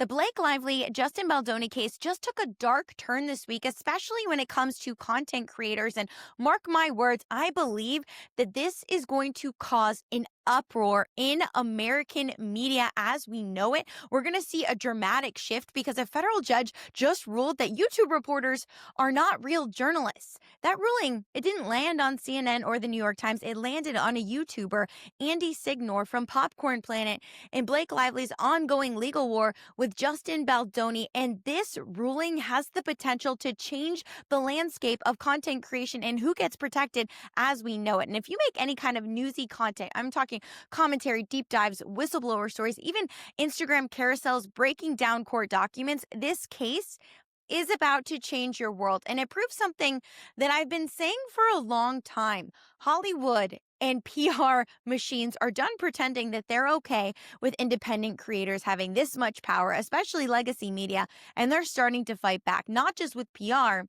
The Blake Lively Justin Baldoni case just took a dark turn this week, especially when it comes to content creators. And mark my words, I believe that this is going to cause an uproar in American media as we know it. We're going to see a dramatic shift because a federal judge just ruled that YouTube reporters are not real journalists. That ruling, it didn't land on CNN or the New York Times. It landed on a YouTuber, Andy Signor from Popcorn Planet, and Blake Lively's ongoing legal war with Justin Baldoni. And this ruling has the potential to change the landscape of content creation and who gets protected as we know it. And if you make any kind of newsy content, I'm talking commentary, deep dives, whistleblower stories, even Instagram carousels breaking down court documents, this case is about to change your world. And it proves something that I've been saying for a long time. Hollywood and PR machines are done pretending that they're okay with independent creators having this much power, especially legacy media, and they're starting to fight back, not just with PR,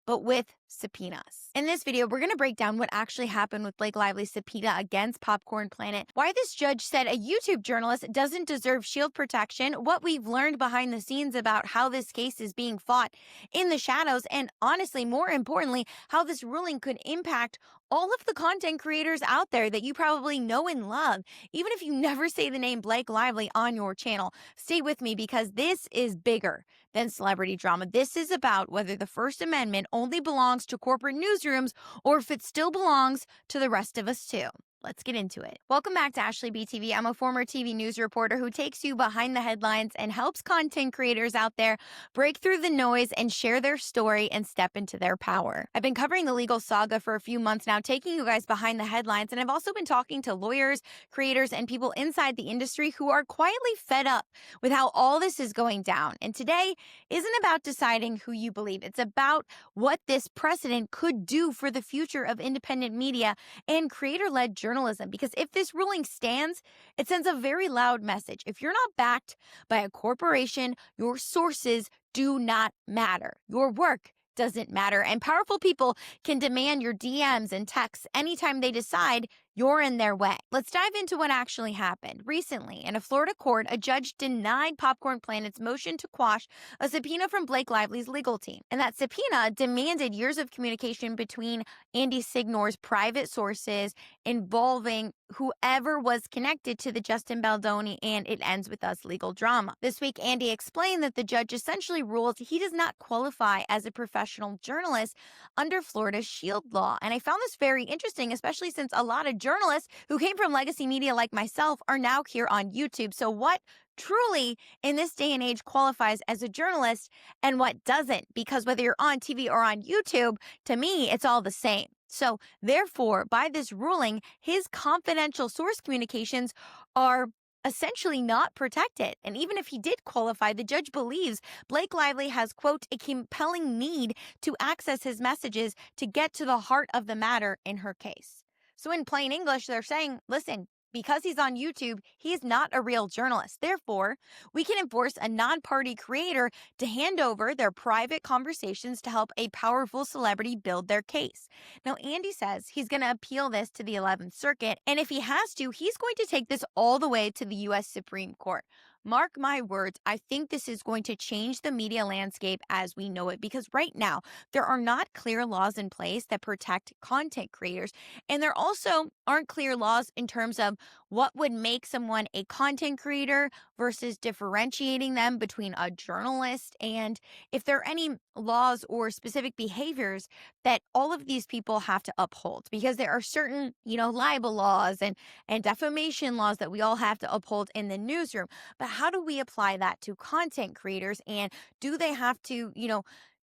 but with subpoenas. In this video, we're going to break down what actually happened with Blake Lively's subpoena against Popcorn Planet, why this judge said a YouTube journalist doesn't deserve shield protection, what we've learned behind the scenes about how this case is being fought in the shadows, and honestly, more importantly, how this ruling could impact all of the content creators out there that you probably know and love, even if you never say the name Blake Lively on your channel. Stay with me because this is bigger than celebrity drama. This is about whether the First Amendment only belongs to corporate newsrooms or if it still belongs to the rest of us too. Let's get into it. Welcome back to Ashley BTV. I'm a former TV news reporter who takes you behind the headlines and helps content creators out there break through the noise and share their story and step into their power. I've been covering the legal saga for a few months now, taking you guys behind the headlines, and I've also been talking to lawyers, creators, and people inside the industry who are quietly fed up with how all this is going down. And today isn't about deciding who you believe. It's about what this precedent could do for the future of independent media and creator-led journalism. Because if this ruling stands, it sends a very loud message. If you're not backed by a corporation, your sources do not matter. Your work doesn't matter. And powerful people can demand your DMs and texts anytime they decide you're in their way. Let's dive into what actually happened. Recently, in a Florida court, a judge denied Popcorn Planet's motion to quash a subpoena from Blake Lively's legal team. And that subpoena demanded years of communication between Andy Signor's private sources involving whoever was connected to the Justin Baldoni and It Ends With Us legal drama. This week, Andy explained that the judge essentially ruled he does not qualify as a professional journalist under Florida's shield law. And I found this very interesting, especially since a lot of journalists who came from legacy media like myself are now here on YouTube. So what truly in this day and age qualifies as a journalist and what doesn't? Because whether you're on TV or on YouTube, to me, it's all the same. So therefore, by this ruling, his confidential source communications are essentially not protected. And even if he did qualify, the judge believes Blake Lively has, quote, a compelling need to access his messages to get to the heart of the matter in her case. So in plain English, they're saying, listen, because he's on YouTube, he's not a real journalist. Therefore, we can enforce a non-party creator to hand over their private conversations to help a powerful celebrity build their case. Now, Andy says he's going to appeal this to the 11th Circuit, and if he has to, he's going to take this all the way to the U.S. Supreme Court. Mark my words, I think this is going to change the media landscape as we know it, because right now, there are not clear laws in place that protect content creators, and there also aren't clear laws in terms of what would make someone a content creator versus differentiating them between a journalist, and if there are any laws or specific behaviors that all of these people have to uphold, because there are certain, libel laws and defamation laws that we all have to uphold in the newsroom. But how do we apply that to content creators? And do they have to,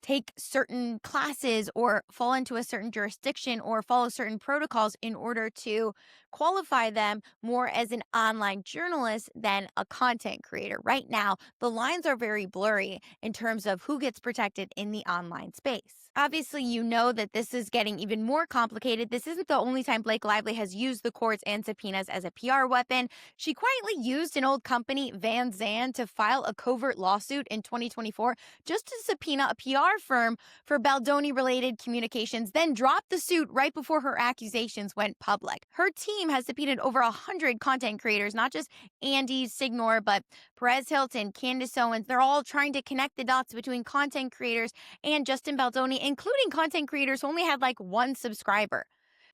take certain classes or fall into a certain jurisdiction or follow certain protocols in order to qualify them more as an online journalist than a content creator? Right now, the lines are very blurry in terms of who gets protected in the online space. Obviously, you know that this is getting even more complicated. This isn't the only time Blake Lively has used the courts and subpoenas as a PR weapon. She quietly used an old company, Van Zandt, to file a covert lawsuit in 2024 just to subpoena a PR firm for Baldoni-related communications, then dropped the suit right before her accusations went public. Her team team has subpoenaed over 100 content creators, not just Andy Signor, but Perez Hilton, Candace Owens. They're all trying to connect the dots between content creators and Justin Baldoni, including content creators who only had like one subscriber.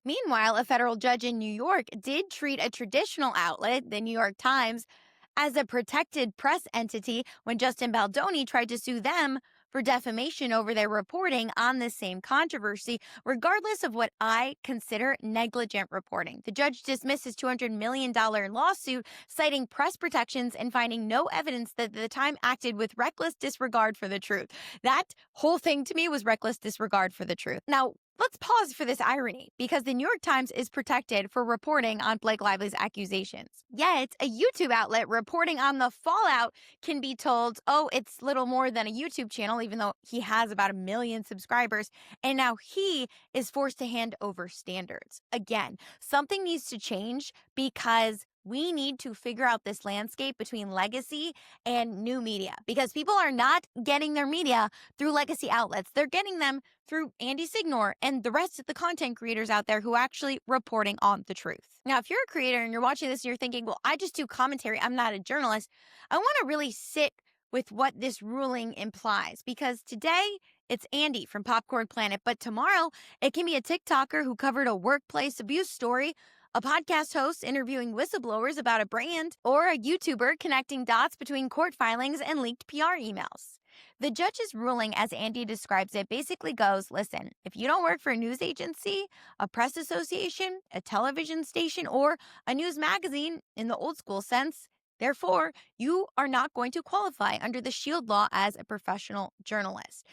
Meanwhile, a federal judge in New York did treat a traditional outlet, the New York Times, as a protected press entity when Justin Baldoni tried to sue them for defamation over their reporting on the same controversy, regardless of what I consider negligent reporting. The judge dismissed his $200 million lawsuit, citing press protections and finding no evidence that the Times acted with reckless disregard for the truth. That whole thing to me was reckless disregard for the truth. Now, let's pause for this irony, because the New York Times is protected for reporting on Blake Lively's accusations. Yet, a YouTube outlet reporting on the fallout can be told, oh, it's little more than a YouTube channel, even though he has about 1 million subscribers, and now he is forced to hand over standards. Again, something needs to change, because we need to figure out this landscape between legacy and new media, because people are not getting their media through legacy outlets. They're getting them through Andy Signor and the rest of the content creators out there who are actually reporting on the truth. Now, if you're a creator and you're watching this and you're thinking, well, I just do commentary, I'm not a journalist, I want to really sit with what this ruling implies, because today it's Andy from Popcorn Planet, but tomorrow it can be a TikToker who covered a workplace abuse story, a podcast host interviewing whistleblowers about a brand, or a YouTuber connecting dots between court filings and leaked PR emails. The judge's ruling, as Andy describes it, basically goes, listen, if you don't work for a news agency, a press association, a television station, or a news magazine in the old school sense, therefore, you are not going to qualify under the SHIELD law as a professional journalist.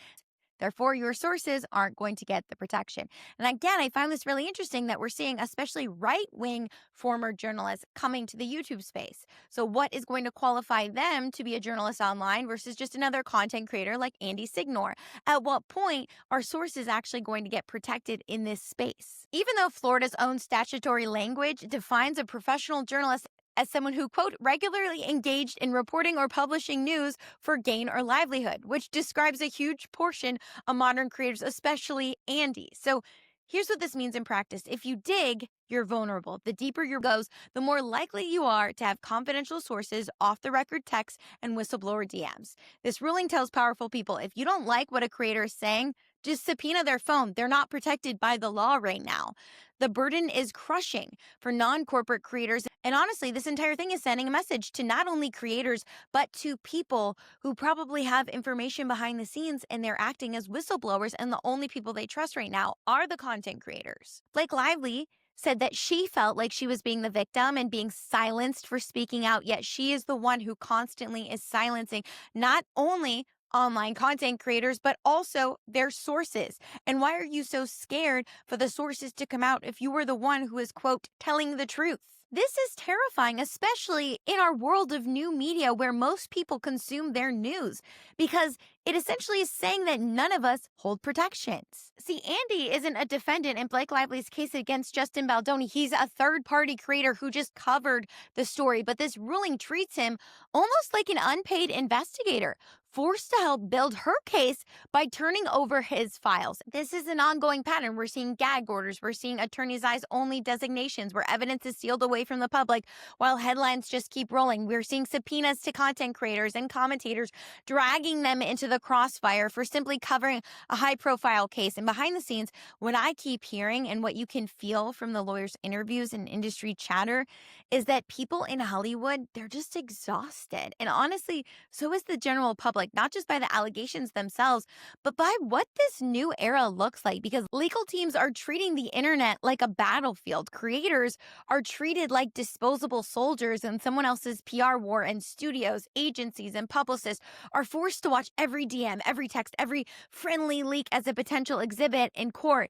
Therefore, your sources aren't going to get the protection. And again, I find this really interesting that we're seeing especially right-wing former journalists coming to the YouTube space. So what is going to qualify them to be a journalist online versus just another content creator like Andy Signor? At what point are sources actually going to get protected in this space? Even though Florida's own statutory language defines a professional journalist as someone who, quote, regularly engaged in reporting or publishing news for gain or livelihood, which describes a huge portion of modern creators, especially Andy. So here's what this means in practice. If you dig, you're vulnerable. The deeper your goes, the more likely you are to have confidential sources, off-the-record texts, and whistleblower DMs. This ruling tells powerful people, if you don't like what a creator is saying, just subpoena their phone. They're not protected by the law right now. The burden is crushing for non-corporate creators. And honestly, this entire thing is sending a message to not only creators, but to people who probably have information behind the scenes and they're acting as whistleblowers, and the only people they trust right now are the content creators. Blake Lively said that she felt like she was being the victim and being silenced for speaking out, yet she is the one who constantly is silencing not only online content creators, but also their sources. And why are you so scared for the sources to come out if you were the one who is, quote, telling the truth? This is terrifying, especially in our world of new media where most people consume their news, because it essentially is saying that none of us hold protections. See, Andy isn't a defendant in Blake Lively's case against Justin Baldoni. He's a third-party creator who just covered the story, but this ruling treats him almost like an unpaid investigator, forced to help build her case by turning over his files. This is an ongoing pattern. We're seeing gag orders. We're seeing attorney's eyes only designations where evidence is sealed away from the public while headlines just keep rolling. We're seeing subpoenas to content creators and commentators, dragging them into the crossfire for simply covering a high-profile case. And behind the scenes, what I keep hearing and what you can feel from the lawyers' interviews and industry chatter is that people in Hollywood, they're just exhausted. And honestly, so is the general public, not just by the allegations themselves, but by what this new era looks like, because legal teams are treating the internet like a battlefield. Creators are treated like disposable soldiers in someone else's PR war, and studios, agencies, and publicists are forced to watch every DM, every text, every friendly leak as a potential exhibit in court.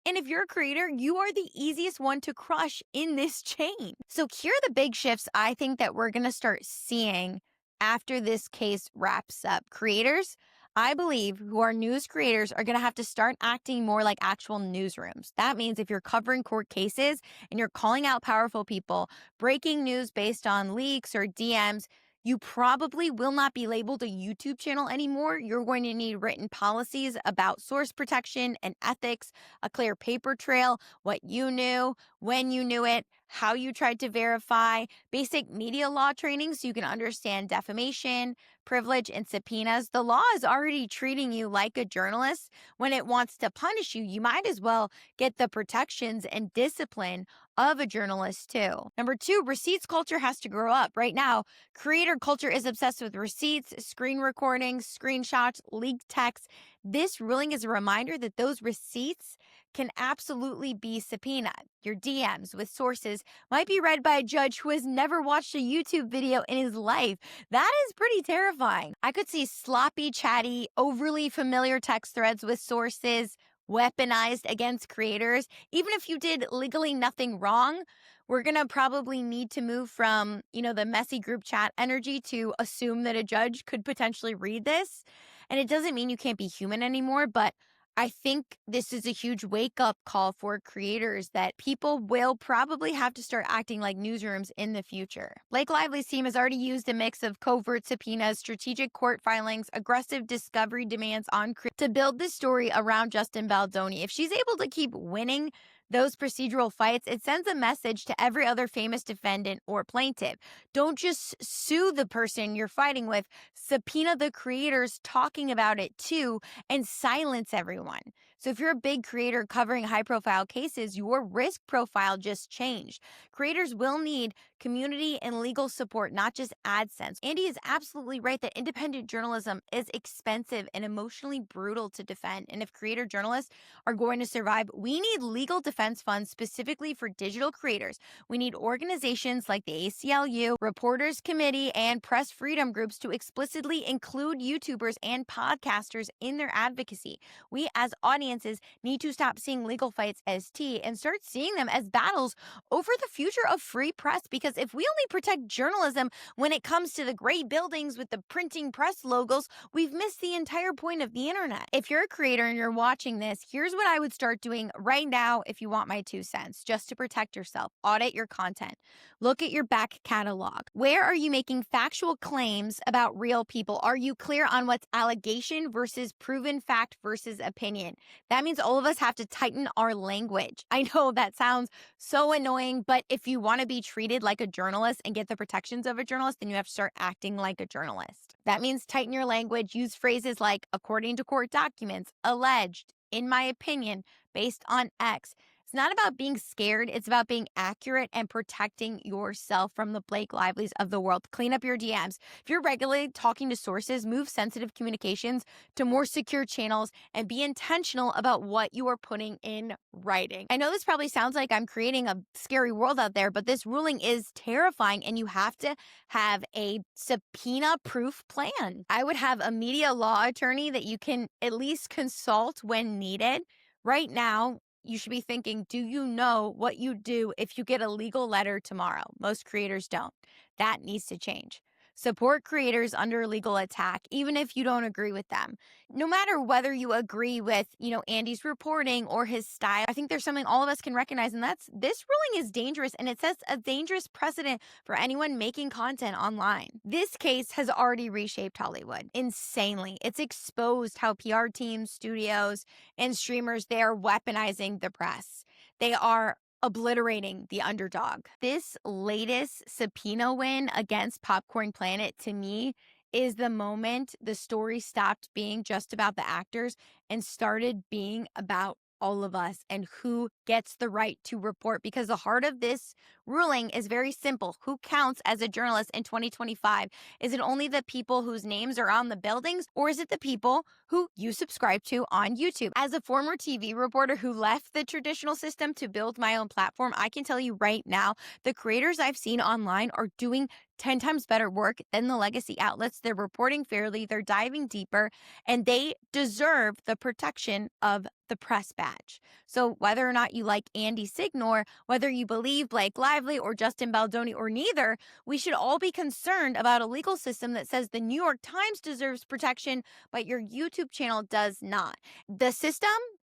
And if you're a creator, you are the easiest one to crush in this chain. So here are the big shifts I think that we're going to start seeing after this case wraps up. Creators, I believe, who are news creators are going to have to start acting more like actual newsrooms. That means if you're covering court cases and you're calling out powerful people, breaking news based on leaks or DMs, you probably will not be labeled a YouTube channel anymore. You're going to need written policies about source protection and ethics, a clear paper trail, what you knew, when you knew it, how you tried to verify, basic media law training so you can understand defamation, privilege, and subpoenas. The law is already treating you like a journalist. When it wants to punish you, you might as well get the protections and discipline of a journalist too. Number two, receipts culture has to grow up. Right now, creator culture is obsessed with receipts, screen recordings, screenshots, leaked text. This ruling is a reminder that those receipts can absolutely be subpoenaed. Your DMs with sources might be read by a judge who has never watched a YouTube video in his life. That is pretty terrifying. I could see sloppy, chatty, overly familiar text threads with sources weaponized against creators. Even if you did legally nothing wrong, we're going to probably need to move from, the messy group chat energy to assume that a judge could potentially read this. And it doesn't mean you can't be human anymore, but I think this is a huge wake-up call for creators that people will probably have to start acting like newsrooms in the future. Blake Lively's team has already used a mix of covert subpoenas, strategic court filings, aggressive discovery demands on to build this story around Justin Baldoni. If she's able to keep winning those procedural fights, it sends a message to every other famous defendant or plaintiff. Don't just sue the person you're fighting with, subpoena the creators talking about it too, and silence everyone. So if you're a big creator covering high-profile cases, your risk profile just changed. Creators will need community and legal support, not just AdSense. Andy is absolutely right that independent journalism is expensive and emotionally brutal to defend. And if creator journalists are going to survive, we need legal defense funds specifically for digital creators. We need organizations like the ACLU, Reporters Committee, and press freedom groups to explicitly include YouTubers and podcasters in their advocacy. We as audiences need to stop seeing legal fights as tea and start seeing them as battles over the future of free press. Because if we only protect journalism when it comes to the great buildings with the printing press logos, we've missed the entire point of the internet. If you're a creator and you're watching this, here's what I would start doing right now if you want my 2 cents, just to protect yourself. Audit your content. Look at your back catalog. Where are you making factual claims about real people? Are you clear on what's allegation versus proven fact versus opinion? That means all of us have to tighten our language. I know that sounds so annoying, but if you want to be treated like a journalist and get the protections of a journalist, then you have to start acting like a journalist. That means tighten your language, use phrases like according to court documents, alleged, in my opinion, based on X. It's not about being scared. It's about being accurate and protecting yourself from the Blake Lively's of the world. Clean up your DMs. If you're regularly talking to sources, move sensitive communications to more secure channels and be intentional about what you are putting in writing. I know this probably sounds like I'm creating a scary world out there, but this ruling is terrifying and you have to have a subpoena-proof plan. I would have a media law attorney that you can at least consult when needed. Right now, you should be thinking, do you know what you do if you get a legal letter tomorrow? Most creators don't. That needs to change. Support creators under legal attack, even if you don't agree with them. No matter whether you agree with, Andy's reporting or his style, I think there's something all of us can recognize, and that's this ruling is dangerous, and it sets a dangerous precedent for anyone making content online. This case has already reshaped Hollywood insanely. It's exposed how PR teams, studios, and streamers, they are weaponizing the press. They are obliterating the underdog. This latest subpoena win against Popcorn Planet, to me, is the moment the story stopped being just about the actors and started being about all of us and who gets the right to report. Because the heart of this ruling is very simple. Who counts as a journalist in 2025? Is it only the people whose names are on the buildings, or is it the people who you subscribe to on YouTube? As a former TV reporter who left the traditional system to build my own platform, I can tell you right now, the creators I've seen online are doing 10 times better work than the legacy outlets. They're reporting fairly, they're diving deeper, and they deserve the protection of the press badge. So whether or not you like Andy Signor, whether you believe Blake Lively or Justin Baldoni or neither, we should all be concerned about a legal system that says the New York Times deserves protection, but your YouTube channel does not. The system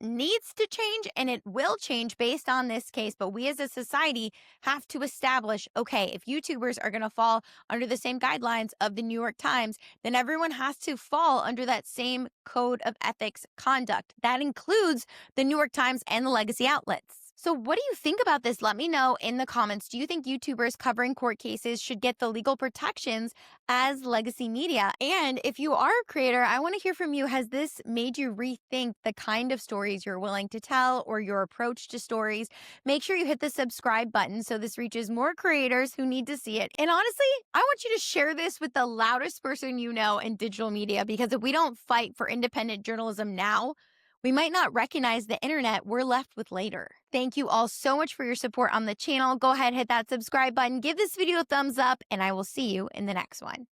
needs to change, and it will change based on this case, but we as a society have to establish, okay, if YouTubers are going to fall under the same guidelines of the New York Times, then everyone has to fall under that same code of ethics conduct. That includes the New York Times and the legacy outlets. So, what do you think about this? Let me know in the comments. Do you think YouTubers covering court cases should get the legal protections as legacy media? And if you are a creator, I want to hear from you. Has this made you rethink the kind of stories you're willing to tell or your approach to stories? Make sure you hit the subscribe button so this reaches more creators who need to see it. And honestly, I want you to share this with the loudest person you know in digital media, because if we don't fight for independent journalism now, we might not recognize the internet we're left with later. Thank you all so much for your support on the channel. Go ahead, hit that subscribe button, give this video a thumbs up, and I will see you in the next one.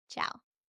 Ciao.